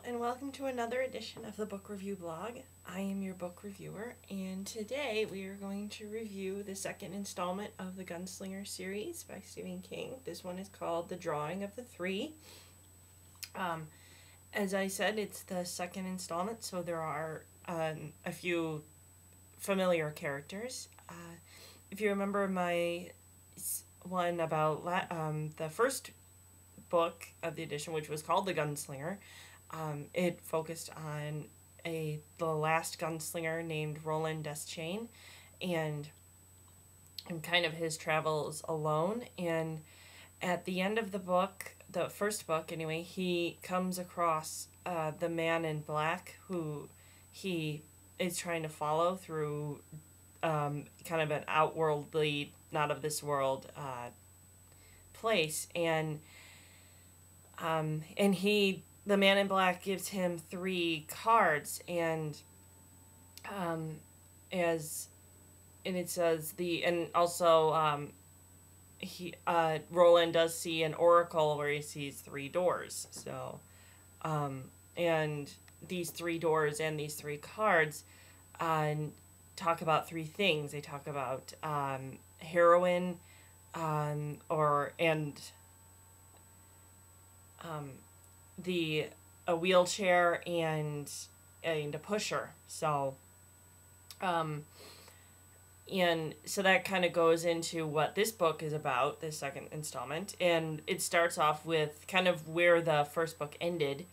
and welcome to another edition of the Book Review Blog. I am your book reviewer, and today we are going to review the second installment of the Gunslinger series by Stephen King. This one is called The Drawing of the Three. As I said, it's the second installment, so there are a few familiar characters. If you remember my one about the first book of the edition, which was called The Gunslinger, it focused on the last gunslinger named Roland Deschain and kind of his travels alone. And at the end of the book, the first book anyway, he comes across the man in black who he is trying to follow through kind of an outworldly, not of this world place. And the man in black gives him 3 cards, and it says Roland does see an oracle where he sees 3 doors. So, and these 3 doors and these 3 cards talk about 3 things. They talk about heroin, a wheelchair and a pusher. So, and so that kind of goes into what this book is about, this second installment, and it starts off with kind of where the first book ended,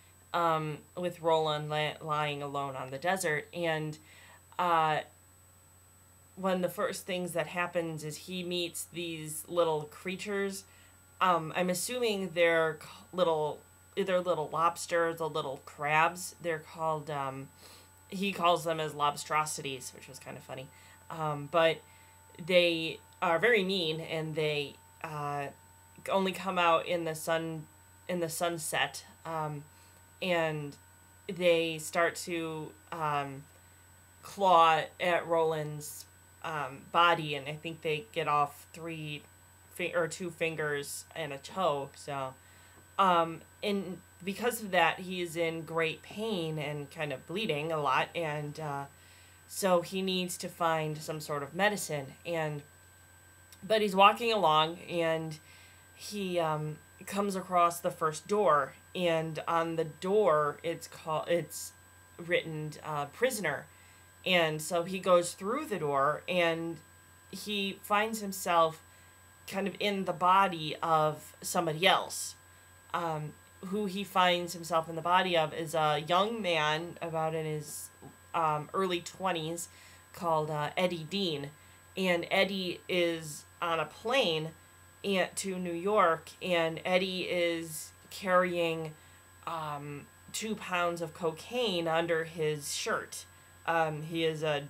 with Roland lying alone on the desert, and one of the first things that happens is he meets these little creatures. I'm assuming they're either little lobsters or little crabs. They're called, he calls them as lobstrosities, which was kind of funny. But they are very mean, and they only come out in the sunset, and they start to claw at Roland's body, and I think they get off 2 fingers and a toe. So, and because of that, he is in great pain and kind of bleeding a lot, and so he needs to find some sort of medicine. But he's walking along, and he comes across the first door, and on the door it's written prisoner. And so he goes through the door, and he finds himself kind of in the body of somebody else. Who he finds himself in the body of is a young man about in his early 20s called Eddie Dean. And Eddie is on a plane to New York, and Eddie is carrying 2 pounds of cocaine under his shirt. He is not a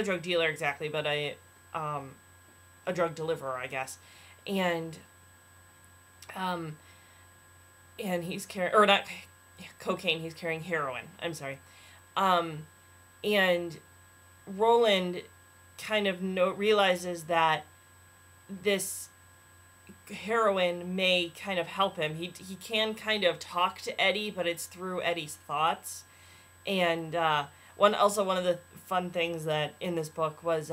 drug dealer exactly, but a drug deliverer, I guess. And he's carrying, or not cocaine, he's carrying heroin. I'm sorry. And Roland kind of realizes that this heroin may kind of help him. He can kind of talk to Eddie, but it's through Eddie's thoughts. And one of the fun things that in this book was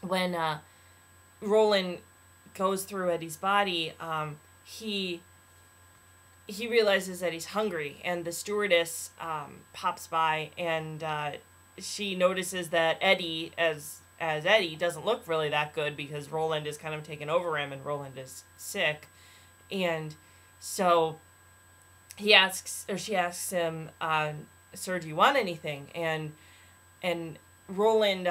when Roland goes through Eddie's body, he realizes that he's hungry, and the stewardess pops by, and she notices that Eddie, as Eddie, doesn't look really that good because Roland is kind of taken over him, and Roland is sick. And so she asks him, "Sir, do you want anything?" And Roland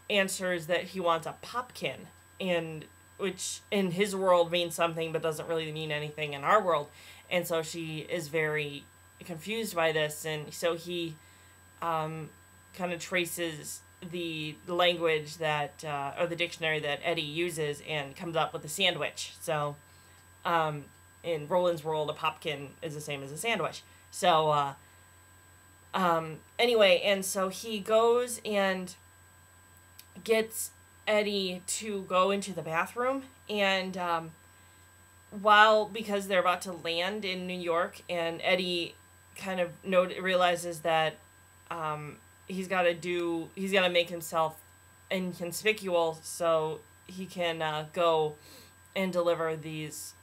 answers that he wants a popkin, which in his world means something but doesn't really mean anything in our world. And so she is very confused by this, and so he kind of traces the language that or the dictionary that Eddie uses and comes up with a sandwich. So in Roland's world, a popkin is the same as a sandwich. So anyway, and so he goes and gets Eddie to go into the bathroom, and because they're about to land in New York, and Eddie kind of realizes that he's got to make himself inconspicuous so he can go and deliver these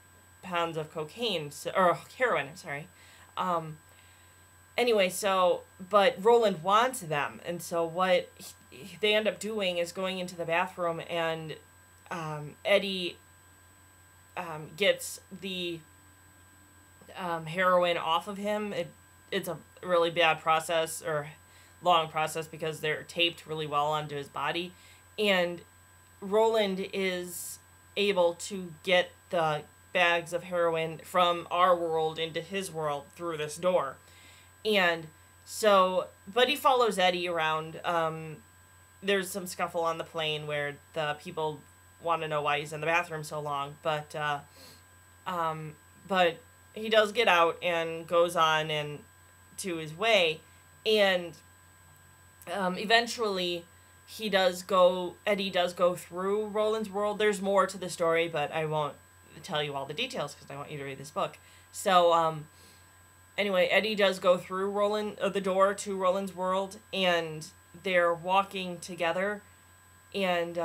pounds of cocaine, or heroin, I'm sorry. Um, anyway, but Roland wants them, and so what they end up doing is going into the bathroom, and Eddie gets the heroin off of him. It's a really bad process, or long process, because they're taped really well onto his body, and Roland is able to get the bags of heroin from our world into his world through this door. And so, but he follows Eddie around. There's some scuffle on the plane where the people want to know why he's in the bathroom so long, but he does get out and goes on and to his way, and eventually Eddie does go through Roland's world. There's more to the story, but I won't tell you all the details because I want you to read this book. So, anyway, Eddie does go through the door to Roland's world, and they're walking together, and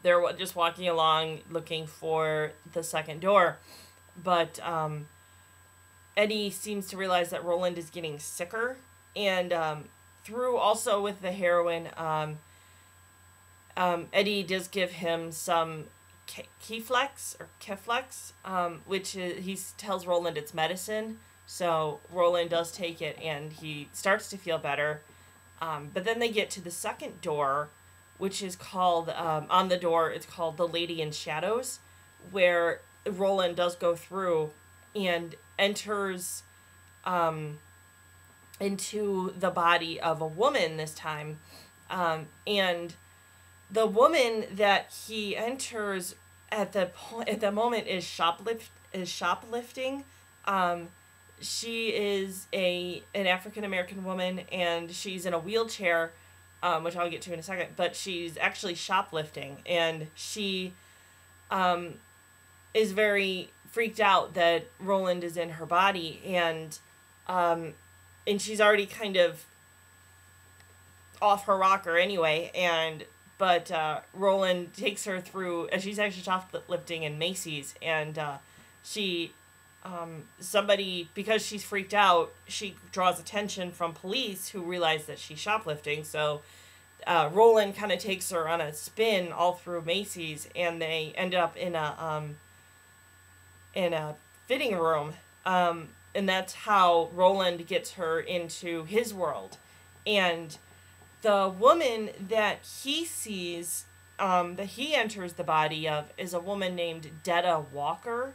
they're just walking along looking for the second door, but Eddie seems to realize that Roland is getting sicker, and through also with the heroin, Eddie does give him some Keflex, which he tells Roland it's medicine. So Roland does take it, and he starts to feel better. But then they get to the second door, which is called, on the door, it's called The Lady in Shadows, where Roland does go through and enters into the body of a woman this time. And the woman that he enters at the moment is shoplifting. She is an African American woman, and she's in a wheelchair, which I'll get to in a second. But she's actually shoplifting, and she is very freaked out that Roland is in her body, and she's already kind of off her rocker anyway, but Roland takes her through, and she's actually shoplifting in Macy's, and she, because she's freaked out, she draws attention from police who realize that she's shoplifting, so Roland kind of takes her on a spin all through Macy's, and they end up in a fitting room, and that's how Roland gets her into his world. And the woman that he sees, that he enters the body of, is a woman named Detta Walker.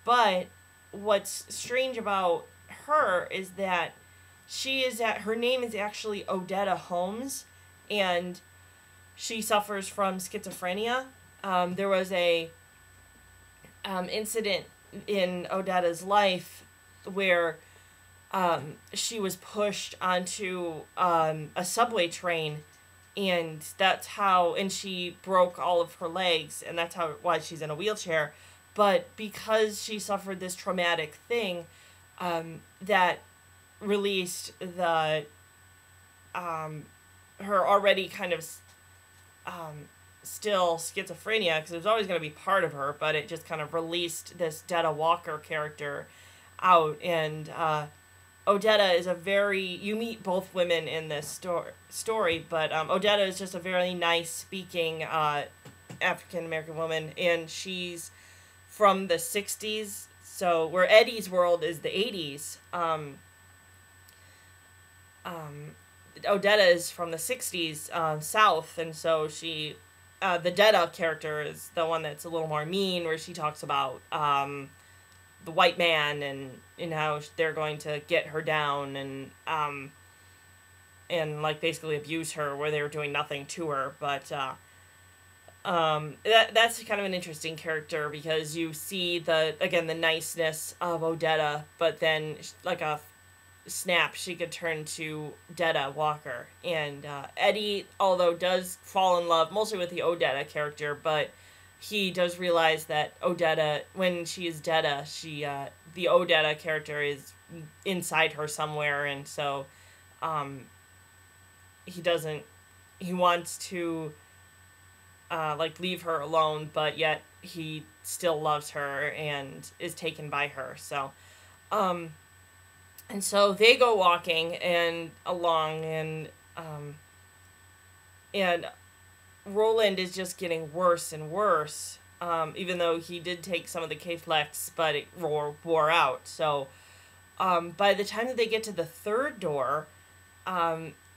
But what's strange about her is that her name is actually Odetta Holmes, and she suffers from schizophrenia. There was a incident in Odetta's life where she was pushed onto a subway train, and she broke all of her legs, and that's why she's in a wheelchair. But because she suffered this traumatic thing, that released her already kind of still schizophrenia, because it was always going to be part of her, but it just kind of released this Detta Walker character out. And Odetta is you meet both women in this story, but Odetta is just a very nice speaking African American woman, and she's from the 60s, so where Eddie's world is the 80s. Odetta is from the 60s south, and so she, the Detta character is the one that's a little more mean, where she talks about the white man and how they're going to get her down and like basically abuse her, where they were doing nothing to her. But that's kind of an interesting character, because you see the niceness of Odetta, but then like a snap, she could turn to Detta Walker. And Eddie, although does fall in love mostly with the Odetta character, but he does realize that Odetta, when she is Detta, the Odetta character is inside her somewhere, and so um, he doesn't, he wants to like leave her alone, but yet he still loves her and is taken by her. So, um, and so they go walking and along, and Roland is just getting worse and worse. Even though he did take some of the K-Flex, but it wore out. So, by the time that they get to the third door,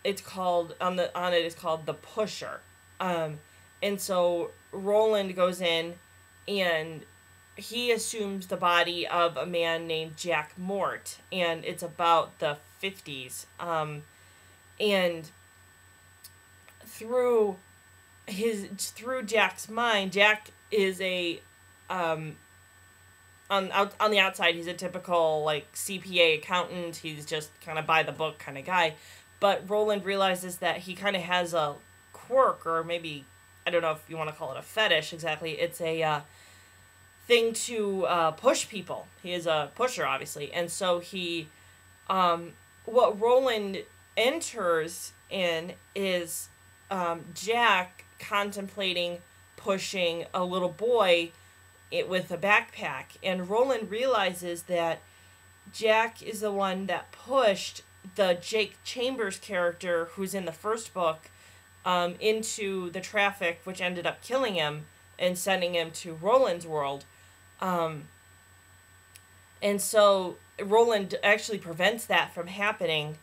it's called on it is called the Pusher. And so Roland goes in, and he assumes the body of a man named Jack Mort, and it's about the 50s. And through Jack's mind, Jack is on the outside, he's a typical like CPA accountant. He's just kind of by the book kind of guy. But Roland realizes that he kind of has a quirk, or maybe, I don't know if you want to call it a fetish exactly. It's a thing to push people. He is a pusher, obviously. And so what Roland enters in is Jack contemplating pushing a little boy with a backpack. And Roland realizes that Jack is the one that pushed the Jake Chambers character, who's in the first book, into the traffic, which ended up killing him and sending him to Roland's world. And so Roland actually prevents that from happening,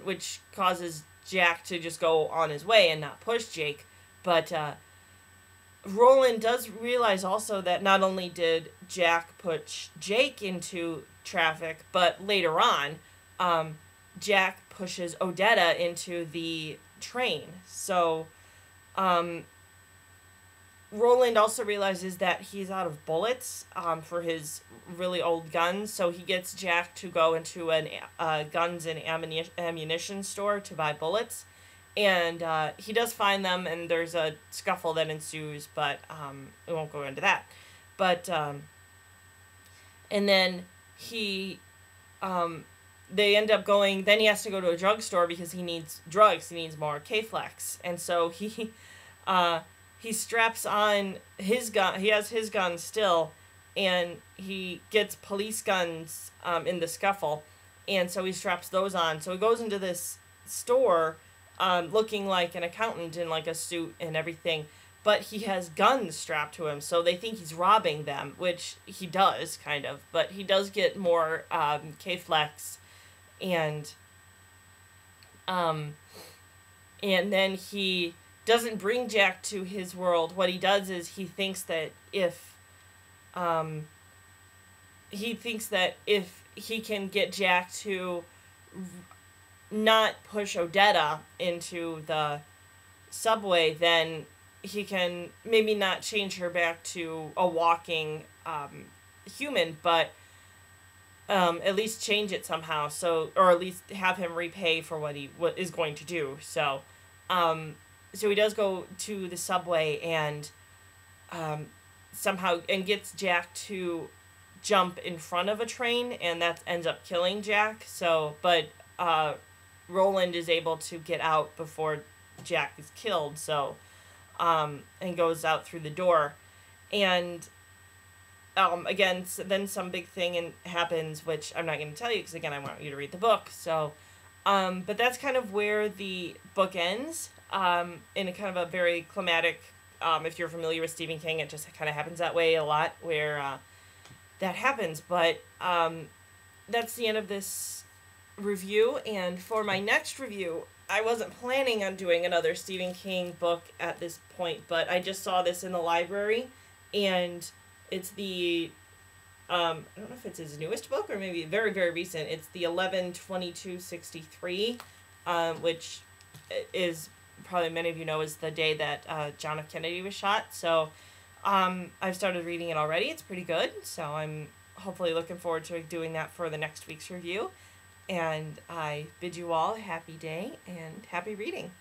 which causes Jack to just go on his way and not push Jake. But Roland does realize also that not only did Jack push Jake into traffic, but later on, Jack pushes Odetta into the train. So, Roland also realizes that he's out of bullets for his really old guns, so he gets Jack to go into a guns and ammunition store to buy bullets. And he does find them, and there's a scuffle that ensues, but we won't go into that. But, and then they end up going, then he has to go to a drugstore because he needs drugs, he needs more K-Flex. And so he straps on his gun, he has his gun still, and he gets police guns in the scuffle, and so he straps those on. So he goes into this store looking like an accountant in like a suit and everything, but he has guns strapped to him, so they think he's robbing them, which he does, kind of, but he does get more K-Flex, and then he doesn't bring Jack to his world. What he does is he thinks that if he can get Jack to not push Odetta into the subway, then he can maybe not change her back to a walking human, but at least change it somehow. So, or at least have him repay for what is going to do. So, so he does go to the subway and somehow gets Jack to jump in front of a train, and that ends up killing Jack. So, but Roland is able to get out before Jack is killed. So, and goes out through the door, and again, then some big thing happens, which I'm not going to tell you because again, I want you to read the book. So, but that's kind of where the book ends. In a kind of a very climatic. If you're familiar with Stephen King, it just kind of happens that way a lot, where that happens. But that's the end of this review. And for my next review, I wasn't planning on doing another Stephen King book at this point, but I just saw this in the library, and it's the I don't know if it's his newest book or maybe very, very recent. It's the 11/22/63, which is probably many of you know is the day that John F. Kennedy was shot. So I've started reading it already. It's pretty good. So I'm hopefully looking forward to doing that for the next week's review. And I bid you all a happy day and happy reading.